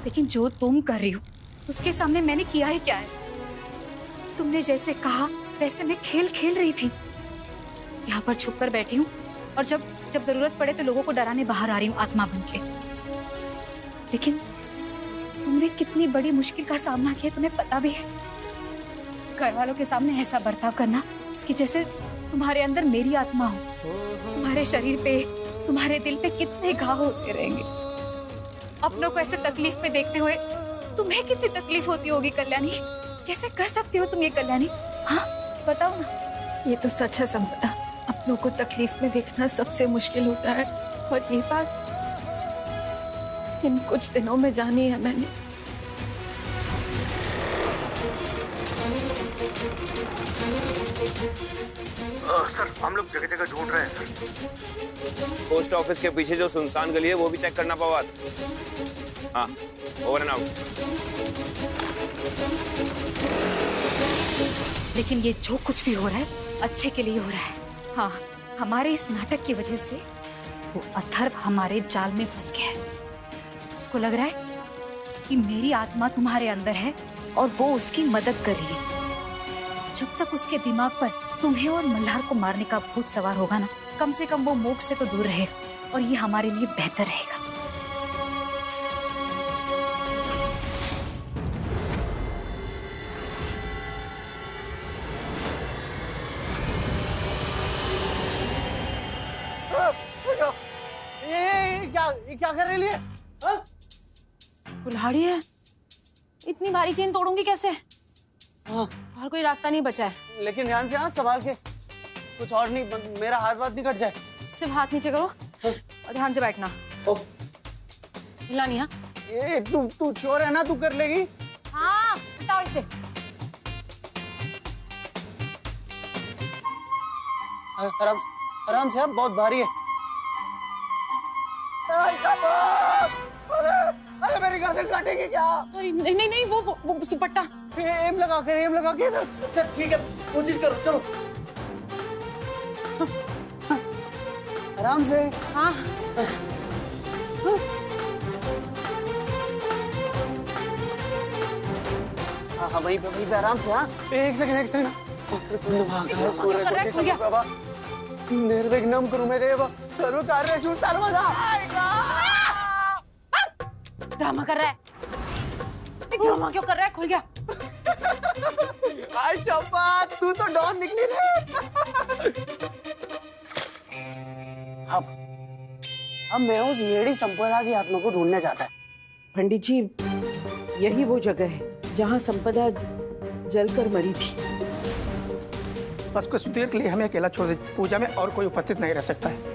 लेकिन जो तुम कर रही हो उसके सामने मैंने किया ही क्या है? तुमने जैसे कहा वैसे मैं खेल खेल रही थी। यहाँ पर छुप कर बैठी हूँ और जब जब जरूरत पड़े तो लोगों को डराने बाहर आ रही हूँ आत्मा बन के। लेकिन तुमने कितनी बड़ी मुश्किल का सामना किया तुम्हें पता भी है। घर वालों के सामने ऐसा बर्ताव करना कि जैसे तुम्हारे अंदर मेरी आत्मा हो। तुम्हारे शरीर पे, तुम्हारे दिल पे कितने घाव होते रहेंगे। अपनों को ऐसे तकलीफ में देखते हुए तुम्हें कितनी तकलीफ होती होगी कल्याणी। कैसे कर सकती हो तुम ये कल्याणी? हाँ बताओ ना। ये तो सच है संपदा, अपनों को तकलीफ में देखना सबसे मुश्किल होता है। और ये बात इन कुछ दिनों में जानी है मैंने। सर हम लोग जगह जगह ढूंढ रहे हैं सर। पोस्ट ऑफिस के पीछे जो सुनसान गली है वो भी चेक करना पवाद। हाँ, ओवर एंड आउट। लेकिन ये जो कुछ भी हो रहा है अच्छे के लिए हो रहा है। हाँ, हमारे इस नाटक की वजह से वो अथर्व हमारे जाल में फंस गया है। उसको लग रहा है कि मेरी आत्मा तुम्हारे अंदर है और वो उसकी मदद कर रही है। जब तक उसके दिमाग पर तुम्हें और मल्हार को मारने का भूत सवार होगा ना, कम से कम वो मोक्ष से तो दूर रहेगा और ये हमारे लिए बेहतर रहेगा। ये क्या कर रही है? कुल्हाड़ी है, इतनी भारी चेन तोड़ूंगी कैसे? हाँ। और कोई रास्ता नहीं बचा है। लेकिन ध्यान से हाथ संभाल के, कुछ और नहीं, मेरा हाथ नहीं कट जाए। सिर्फ हाथ नीचे करो और ध्यान से बैठना। हिलना नहीं। हाँ ये तू श्योर है ना तू कर लेगी? हाँ, बताओ इसे। आराम से, अब बहुत भारी है। अरे मेरी गर्दन काटेगी क्या? नहीं वो सिपट्टा। एम लगा के चल ठीक है, कोशिश करो, चलो आराम से। हाँ हाँ वहीं पे आराम से। हाँ एक सेकंड। निर्विघ्नं कुरु मे देव सर्वकार्येषु सर्वदा। ड्रामा कर रहा है। ड्रामा क्यों कर रहा है? खुल गया। आई चंपा, तू तो डॉन निकली रे। अब मैं उस येड़ी संपदा की आत्मा को ढूंढने जाता है। पंडित जी, यही वो जगह है जहाँ संपदा जलकर मरी थी। बस कुछ देर के लिए हमें अकेला छोड़ दे, पूजा में और कोई उपस्थित नहीं रह सकता है।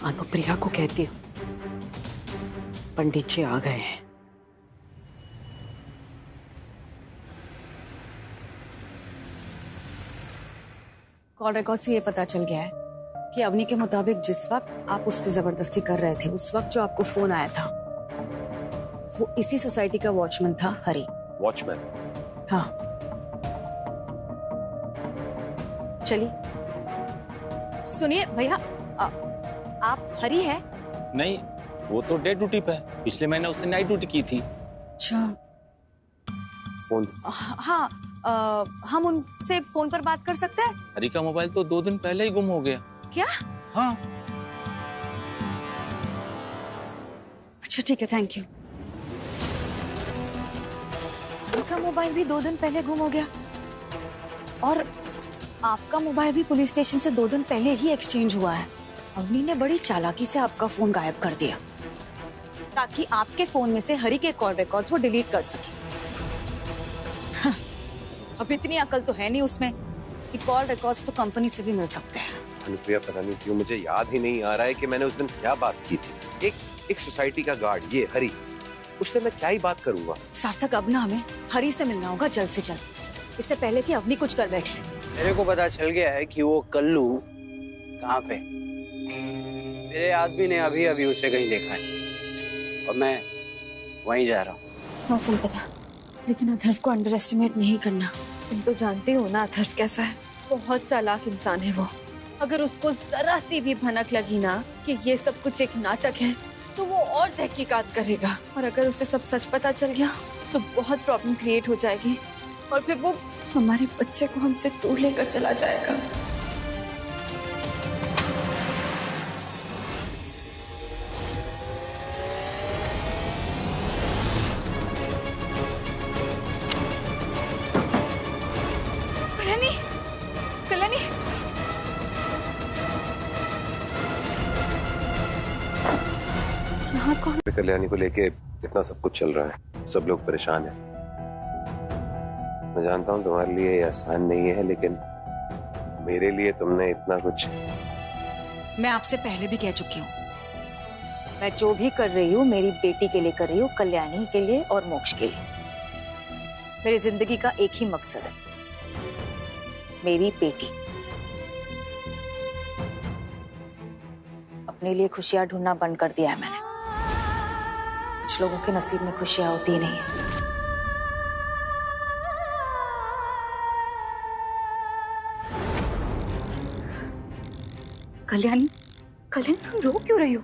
अनुप्रिया को कहती हूँ पंडित जी आ गए हैं। कॉल रिकॉर्ड से ये पता चल गया है कि अवनी के मुताबिक जिस वक्त आप उस पर जबरदस्ती कर रहे थे, उस वक्त जो आपको फोन आया था वो इसी सोसाइटी का वॉचमैन था, हरी। वॉचमैन? हाँ, चलिए सुनिए भैया, आप हरी है? नहीं, वो तो डे ड्यूटी पे है। पिछले महीने उसने नाइट ड्यूटी की थी। अच्छा। फोन? हाँ, हम उनसे फोन पर बात कर सकते हैं? हरी का मोबाइल तो 2 दिन पहले ही गुम हो गया। क्या? हाँ। अच्छा ठीक है, थैंक यू। हरी का मोबाइल भी 2 दिन पहले गुम हो गया और आपका मोबाइल भी पुलिस स्टेशन से 2 दिन पहले ही एक्सचेंज हुआ है। अवनी ने बड़ी चालाकी से आपका फोन गायब कर दिया ताकि आपके फोन में से हरी के कॉल रिकॉर्ड्स वो डिलीट कर सके। हाँ, अब इतनी अकल तो है नहीं उसमें कि कॉल रिकॉर्ड्स तो कंपनी से भी मिल सकते हैं। अनुप्रिया, पता नहीं क्यों मुझे याद ही नहीं आ रहा है कि मैंने उस दिन क्या बात की थी। एक सोसाइटी का गार्ड, ये हरी, उससे मैं क्या ही बात करूंगा। सार्थक, अब ना हमें हरी से मिलना होगा जल्द से जल्द, इससे पहले कि अवनी कुछ कर बैठे। मेरे को पता चल गया है कि वो कल्लू कहाँ पे। मेरे आदमी ने अभी अभी उसे कहीं देखा है और मैं वहीं जा रहा हूँ। हाँ संपदा, लेकिन अथर्व को अंडर एस्टिमेट नहीं करना। तुम तो जानते हो ना अथर्व कैसा है, बहुत चालाक इंसान है वो। अगर उसको जरा सी भी भनक लगी ना कि ये सब कुछ एक नाटक है, तो वो और तहकीकात करेगा। और अगर उसे सब सच पता चल गया तो बहुत प्रॉब्लम क्रिएट हो जाएगी और फिर वो हमारे बच्चे को हमसे दूर लेकर चला जाएगा। कल्याणी, कल्याणी, यहाँ कौन? कल्याणी को लेके इतना सब कुछ चल रहा है, सब लोग परेशान हैं। मैं जानता हूँ तुम्हारे लिए ये आसान नहीं है, लेकिन मेरे लिए तुमने इतना कुछ। मैं आपसे पहले भी कह चुकी हूँ, मैं जो भी कर रही हूँ मेरी बेटी के लिए कर रही हूँ, कल्याणी के लिए और मोक्ष के लिए। मेरी जिंदगी का एक ही मकसद है, मेरी बेटी। अपने लिए खुशियां ढूंढना बंद कर दिया है मैंने। कुछ लोगों के नसीब में खुशियां होती नहीं है। कल्याणी, कल्याणी तुम रो क्यों रही हो?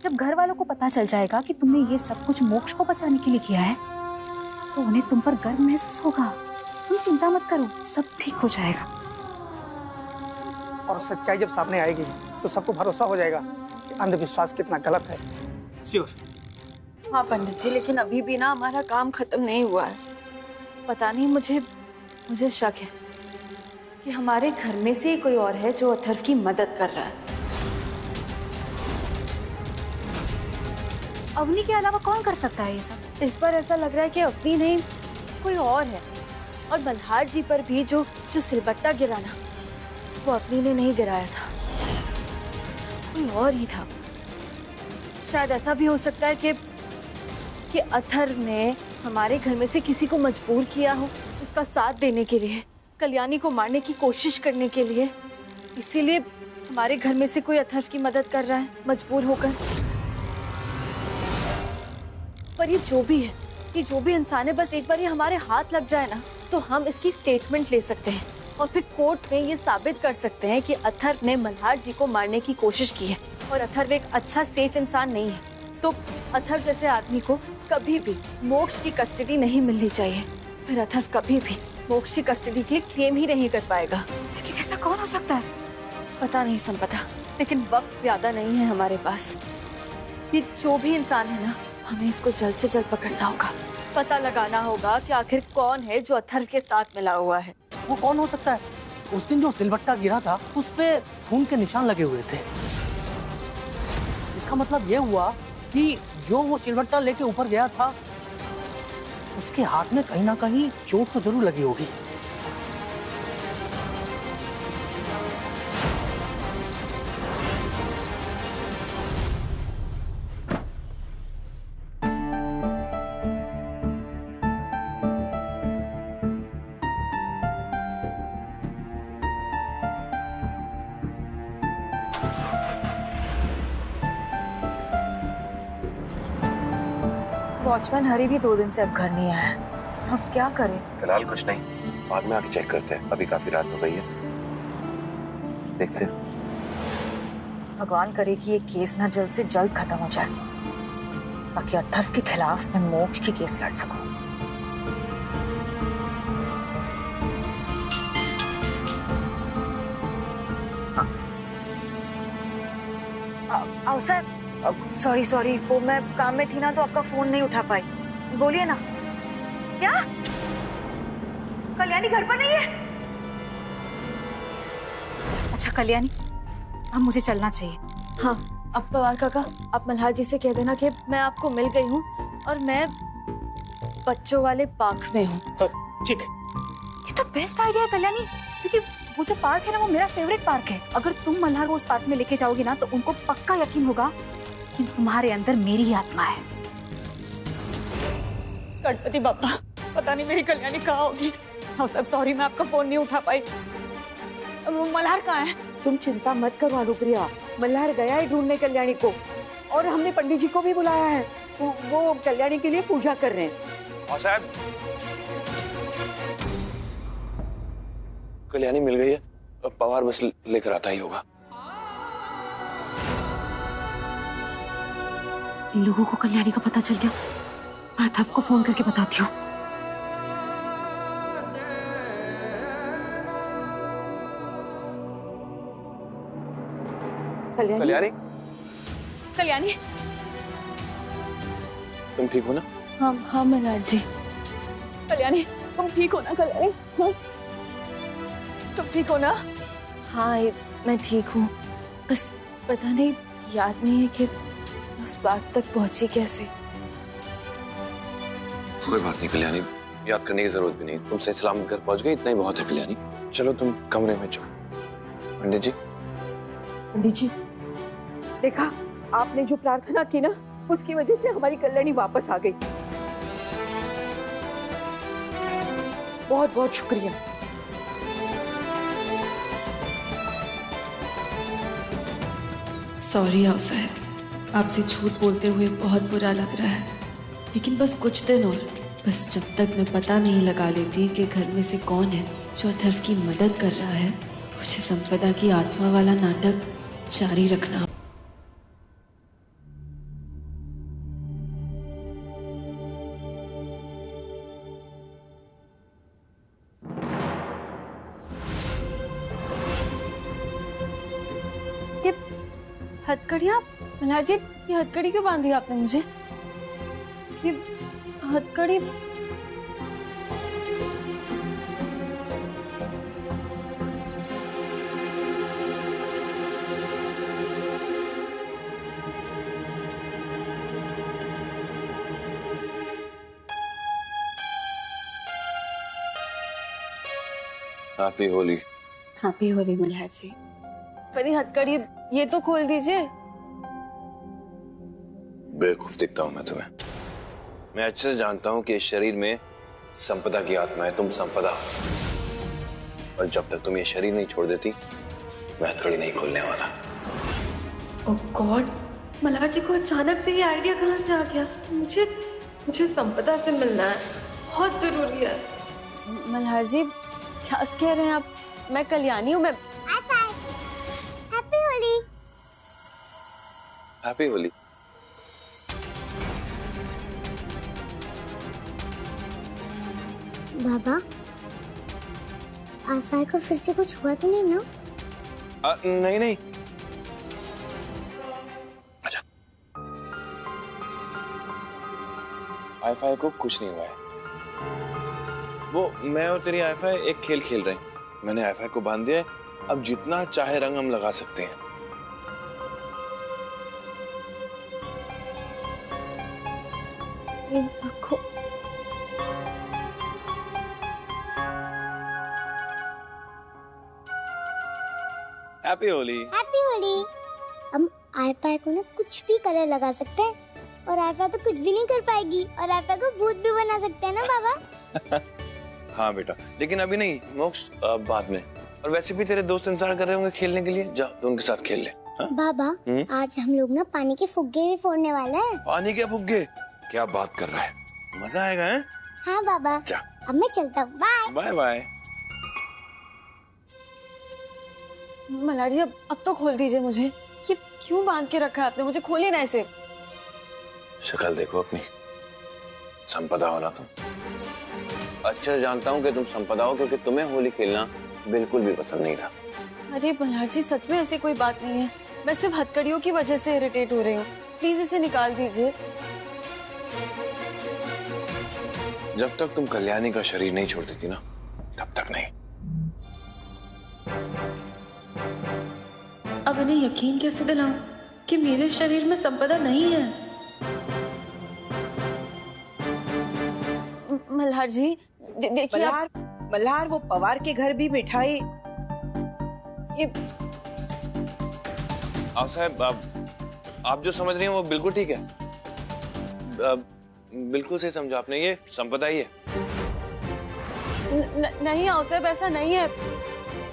जब घर वालों को पता चल जाएगा कि तुमने ये सब कुछ मोक्ष को बचाने के लिए किया है तो उन्हें तुम पर गर्व महसूस होगा। तुम चिंता मत करो, सब ठीक हो जाएगा। और सच्चाई जब सामने आएगी तो सबको भरोसा हो जाएगा कि अंधविश्वास कितना गलत है। श्योर। हाँ पंडित जी, लेकिन अभी भी ना हमारा काम खत्म नहीं हुआ है। पता नहीं, मुझे शक है कि हमारे घर में से कोई और है जो अथर्व की मदद कर रहा है। अवनी के अलावा कौन कर सकता है ये सब? इस बार ऐसा लग रहा है कि अवनी नहीं, कोई और है। और मल्हार जी पर भी जो सिलबट्टा गिरा ना, वो अवनी ने नहीं गिराया था, कोई और ही था। शायद ऐसा भी हो सकता है कि अथर्व ने हमारे घर में से किसी को मजबूर किया हो उसका साथ देने के लिए, कल्याणी को मारने की कोशिश करने के लिए। इसीलिए हमारे घर में से कोई अथर्व की मदद कर रहा है मजबूर होकर। पर ये जो भी इंसान है, बस एक बार ये हमारे हाथ लग जाए ना तो हम इसकी स्टेटमेंट ले सकते हैं और फिर कोर्ट में ये साबित कर सकते हैं कि अथर्व ने मल्हार जी को मारने की कोशिश की है और अथर्व एक अच्छा सेफ इंसान नहीं है। तो अथर्व जैसे आदमी को कभी भी मोक्ष की कस्टडी नहीं मिलनी चाहिए। फिर अथर्व कभी भी मोक्ष की कस्टडी के लिए क्लेम ही नहीं कर पाएगा। लेकिन ऐसा कौन हो सकता है? पता नहीं संपदा, लेकिन वक्त ज्यादा नहीं है हमारे पास। ये जो भी इंसान है ना, हमें इसको जल्द से जल्द पकड़ना होगा। पता लगाना होगा कि आखिर कौन है जो अथर्व के साथ मिला हुआ है। वो कौन हो सकता है? उस दिन जो सिलबट्टा गिरा था उस पे खून के निशान लगे हुए थे। इसका मतलब ये हुआ कि जो वो सिलबट्टा लेके ऊपर गया था उसके हाथ में कहीं ना कहीं चोट तो जरूर लगी होगी। वॉचमैन हरी भी 2 दिन से अब घर नहीं आया है। अब क्या करें? फिलहाल कुछ नहीं, बाद में आके चेक करते हैं। अभी काफी रात हो गई है, देखते हैं। भगवान करे कि ये केस ना जल्द से जल्द खत्म हो जाए, ताकि अथर्व के खिलाफ मैं मोक्ष की केस लड़ सकूं। सर, सॉरी, वो मैं काम में थी ना तो आपका फोन नहीं उठा पाई। बोलिए ना। क्या कल्याणी घर पर नहीं है? अच्छा कल्याणी, अब मुझे चलना चाहिए। हाँ, अब पवार काका, आप मल्हार जी से कह देना कि मैं आपको मिल गई हूँ और मैं बच्चों वाले पार्क में हूँ। ठीक है। ये तो बेस्ट आइडिया है कल्याणी, क्योंकि वो जो पार्क है ना वो मेरा फेवरेट पार्क है। अगर तुम मल्हार को उस पार्क में लेके जाओगी ना तो उनको पक्का यकीन होगा कि तुम्हारे अंदर मेरी ही आत्मा है। गणपति बाबा, पता नहीं मेरी कल्याणी कहाँ होगी। हाँ सब सॉरी, मैं आपका फोन नहीं उठा पाई। मल्हार कहाँ है? तुम चिंता मत करो अनुप्रिया, मल्हार गया है ढूंढने कल्याणी को, और हमने पंडित जी को भी बुलाया है। वो कल्याणी के लिए पूजा कर रहे हैं। और साहब, कल्याणी मिल गई है, पवार बस लेकर आता ही होगा। इन लोगों को कल्याणी का पता चल गया। मैं आपको फोन करके बताती हूँ। कल्याणी, कल्याणी, तुम ठीक हो ना? हाँ हाँ मल्हार जी। कल्याणी तुम ठीक हो ना? कल्याणी हाँ? तुम ठीक हो ना? हाँ मैं ठीक हूँ, बस पता नहीं, याद नहीं है कि उस बात तक पहुंची कैसे। कोई बात नहीं कल्याणी, याद करने की जरूरत भी नहीं। तुम सही सलामत घर पहुंच गई, इतना ही बहुत है कल्याणी। चलो तुम कमरे में जाओ। पंडित जी। पंडित जी, देखा आपने जो प्रार्थना की ना, उसकी वजह से हमारी कल्याणी वापस आ गई। बहुत बहुत शुक्रिया। सॉरी साहब, आपसे झूठ बोलते हुए बहुत बुरा लग रहा है, लेकिन बस कुछ दिन और, बस जब तक मैं पता नहीं लगा लेती कि घर में से कौन है जो अथर्व की मदद कर रहा है, मुझे संपदा की आत्मा वाला नाटक जारी रखना। हथकड़ियाँ? मल्हार जी, ये हथकड़ी क्यों बांधी आपने मुझे? ये हथकड़ी हैप्पी होली। हैप्पी होली मल्हार जी। पर ये हथकड़ी, ये तो खोल दीजिए। बेवकूफ दिखता हूं मैं तुम्हें? मैं अच्छे से जानता हूं कि इस शरीर में संपदा की आत्मा है, तुम संपदा हो। और जब तक तुम ये शरीर नहीं छोड़ देती, मैं हथकड़ी नहीं खोलने वाला। ओह गॉड, मल्हार जी को अचानक से ये आइडिया कहाँ से आ गया? मुझे संपदा से मिलना है, बहुत जरूरी है। मल्हार जी क्या कह रहे हैं आप? मैं कल्याणी हूँ। मैं हैप्पी होली। हैप्पी होली। बाबा, आफाई को फिर से कुछ हुआ तो नहीं ना? नहीं नहीं, अच्छा। आईफाई को कुछ नहीं हुआ है। वो मैं और तेरी आईफाई एक खेल खेल रहे हैं। मैंने आईफाई को बांध दिया है, अब जितना चाहे रंग हम लगा सकते हैं। हैप्पी होली। हैप्पी होली। हम आईपाई को ना कुछ भी कलर लगा सकते हैं, और आईपाई तो कुछ भी नहीं कर पाएगी, और आईपाई को भूत भी बना सकते हैं ना बाबा? हाँ बेटा, लेकिन अभी नहीं, मोक्ष बाद में। और वैसे भी तेरे दोस्त इंतजार कर रहे होंगे खेलने के लिए, जा तो उनके साथ खेल ले। हाँ? बाबा, आज हम लोग ना पानी के फुग्गे भी फोड़ने वाले हैं। पानी के फुग्गे? क्या बात कर रहा है, मजा आएगा है? हाँ बाबा। जा। अब मैं चलता हूँ, bye. Bye bye. Malhar ji अब तो खोल दीजिए मुझे। ये क्यों बांध के रखा है आपने मुझे? खोलिए ना ऐसे। शक्ल देखो अपनी, संपदा हो ना तुम। अच्छे से जानता हूँ कि तुम संपदा हो, क्योंकि तुम्हें होली खेलना बिल्कुल भी पसंद नहीं था। अरे मल्हार जी, सच में ऐसी कोई बात नहीं है। मैं सिर्फ हथकड़ियों की वजह से इरिटेट हो रही हूँ। प्लीज इसे निकाल दीजिए। जब तक तुम कल्याणी का शरीर नहीं छोड़ देती ना, तब तक नहीं। अब इन्हें यकीन कैसे दिलाऊं कि मेरे शरीर में संपदा नहीं है? मल्हार जी देखिए। मल्हार वो पवार के घर भी मिठाई। ये साहब, आप जो समझ रही हैं वो बिल्कुल ठीक है। बिल्कुल सही समझा आपने, ये संपदा ही है। नहीं आओ साहब, ऐसा नहीं है।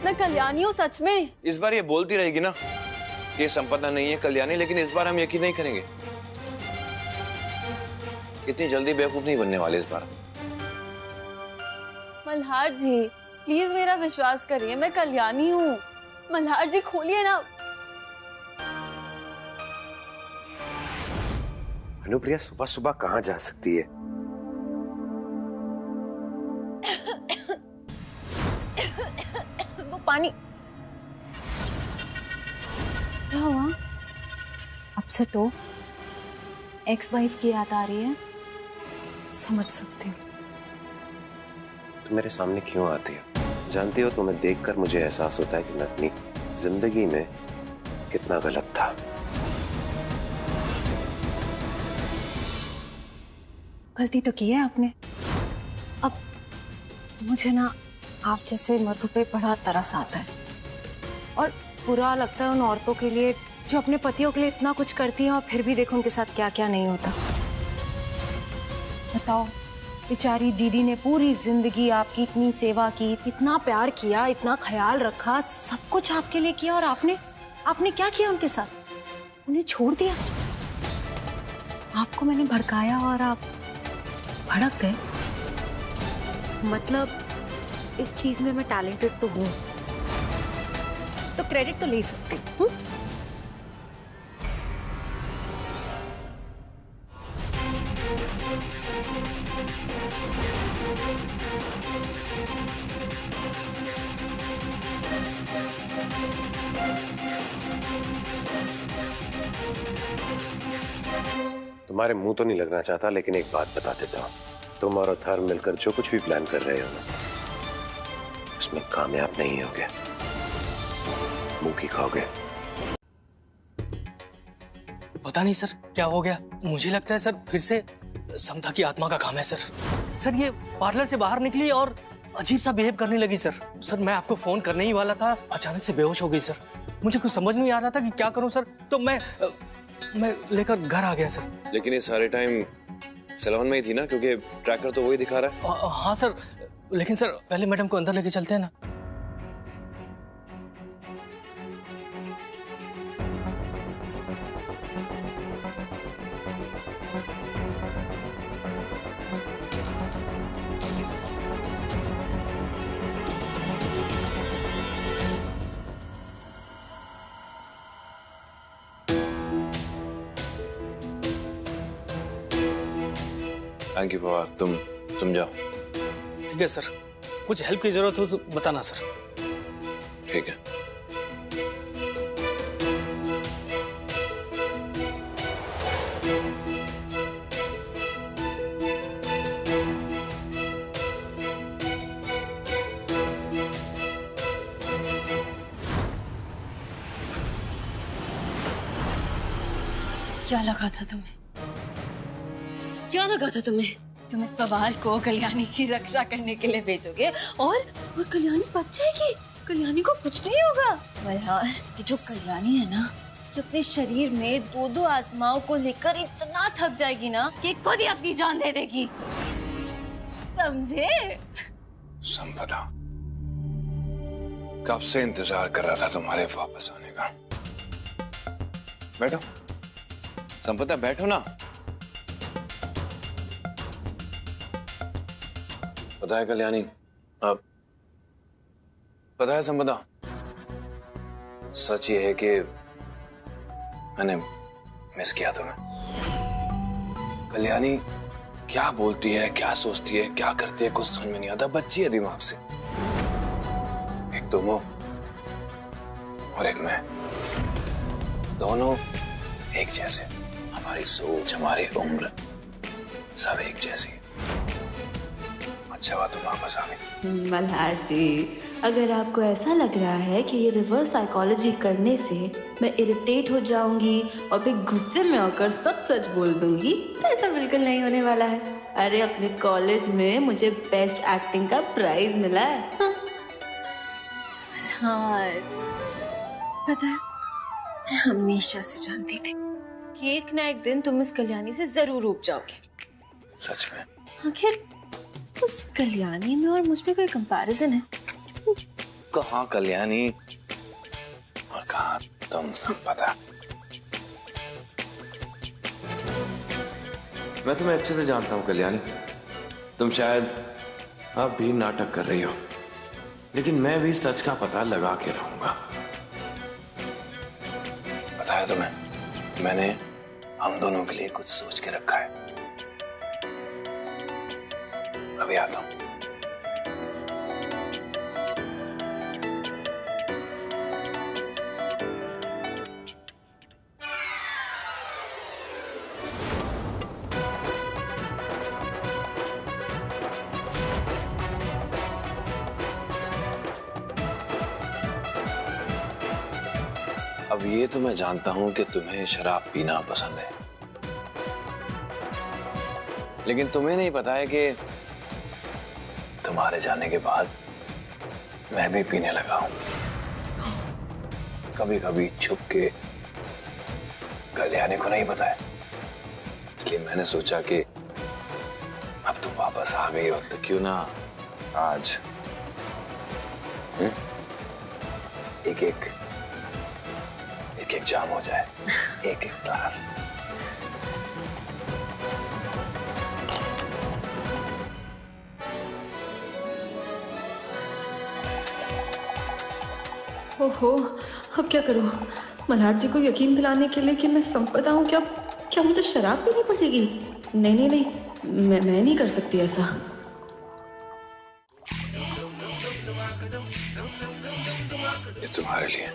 मैं कल्याणी हूँ सच में। इस बार ये बोलती रहेगी ना कि ये संपदा नहीं है कल्याणी, लेकिन इस बार हम यकीन नहीं करेंगे। इतनी जल्दी बेवकूफ नहीं बनने वाले इस बार। मल्हार जी प्लीज मेरा विश्वास करिए, मैं कल्याणी हूँ। मल्हार जी खोलिए ना। अनुप्रिया सुबह सुबह कहाँ जा सकती है? वो पानी क्या हुआ? अपसेट हो? एक्स वाइफ की याद आ रही है? समझ सकती हूँ। तुम मेरे सामने क्यों आती हो? जानती हो तुम्हें देखकर मुझे एहसास होता है कि मैं अपनी जिंदगी में कितना गलत था। गलती तो की है आपने। अब मुझे ना आप जैसे मर्दों पे बड़ा तरस आता है और बुरा लगता है उन औरतों के लिए जो अपने पतियों के लिए इतना कुछ करती हैं और फिर भी देखो उनके साथ क्या क्या नहीं होता। बताओ, बेचारी दीदी ने पूरी जिंदगी आपकी इतनी सेवा की, इतना प्यार किया, इतना ख्याल रखा, सब कुछ आपके लिए किया और आपने क्या किया उनके साथ? उन्हें छोड़ दिया। आपको मैंने भड़काया और आप भड़क गए। मतलब इस चीज में मैं टैलेंटेड तो हूँ, तो क्रेडिट तो ले सकती हूँ। तुम्हारे मुंह तो नहीं लगना चाहता, लेकिन एक बात बता देता हूँ। तुम और अथर्व मिलकर जो कुछ भी प्लान कर रहे हो ना, उसमें कामयाब नहीं होगे, मुंह की खाओगे। पता नहीं सर क्या हो गया, मुझे लगता है सर फिर से समता की आत्मा का काम है सर। सर ये पार्लर से बाहर निकली और अजीब सा बिहेव करने लगी सर। सर मैं आपको फोन करने ही वाला था, अचानक से बेहोश हो गई सर। मुझे कुछ समझ नहीं आ रहा था कि क्या करूं सर, तो मैं लेकर घर आ गया सर। लेकिन ये सारे टाइम सैलून में ही थी ना, क्योंकि ट्रैकर तो वही दिखा रहा है। हाँ सर, लेकिन सर पहले मैडम को अंदर लेके चलते हैं ना। थैंक यू पवार, तुम जाओ। ठीक है सर, कुछ हेल्प की जरूरत हो तो बताना सर। ठीक है। क्या लगा था तुम्हें? क्या लगा था तुम्हें? तुम इस पवार को कल्याणी की रक्षा करने के लिए भेजोगे और कल्याणी बच जाएगी? कल्याणी को कुछ नहीं होगा। मल्हार, ये जो कल्याणी है ना, ये अपने शरीर में दो दो आत्माओं को लेकर इतना थक जाएगी ना कि खुद ही अपनी जान दे देगी, समझे? संपदा, कब से इंतजार कर रहा था तुम्हारे वापस आने का। बैठो संपदा, बैठो ना। पता है कल्याणी, अब पता है संपदा, सच ये है कि मैंने मिस किया तुम्हें। कल्याणी क्या बोलती है, क्या सोचती है, क्या करती है, कुछ समझ में नहीं आता। बच्ची है दिमाग से। एक तुम हो और एक मैं, दोनों एक जैसे। हमारी सोच, हमारी उम्र सब एक जैसी। अच्छा हुआ तुम वापस आ गई। मल्हार जी, अगर आपको ऐसा लग रहा है कि ये रिवर्स साइकोलॉजी करने से मैं इरिटेट हो जाऊंगी और फिर गुस्से में होकर सब सच बोल दूंगी, तो ऐसा बिल्कुल नहीं होने वाला है। अरे अपने कॉलेज में मुझे बेस्ट एक्टिंग का प्राइज मिला है। हाँ। मल्हार, पता है मैं हमेशा से जानती थी कि एक ना एक दिन तुम इस कल्याणी से जरूर उब जाओगे। सच में? आखिर उस कल्याणी में और मुझ में कोई कंपैरिजन है? कहाँ कल्याणी और कहाँ तुम संपदा। मैं तुम्हें अच्छे से जानता हूँ कल्याणी। तुम शायद अब भी नाटक कर रही हो, लेकिन मैं भी सच का पता लगा के रहूंगा। पता है तुम्हें, मैंने हम दोनों के लिए कुछ सोच के रखा है। अभी आता हूं। अब ये तो मैं जानता हूं कि तुम्हें शराब पीना पसंद है, लेकिन तुम्हें नहीं पता है कि तुम्हारे जाने के बाद मैं भी पीने लगा हूं, कभी कभी छुप के। कल्याणी को नहीं पता है, इसलिए मैंने सोचा कि अब तुम वापस आ गई हो तो क्यों ना आज एक एक जाम हो जाए, एक एक ग्लास। ओहो, अब क्या करूं? मल्हार जी को यकीन दिलाने के लिए कि मैं संपदा हूं, क्या मुझे शराब पीनी पड़ेगी? नहीं, मैं नहीं कर सकती ऐसा। ये तुम्हारे लिए।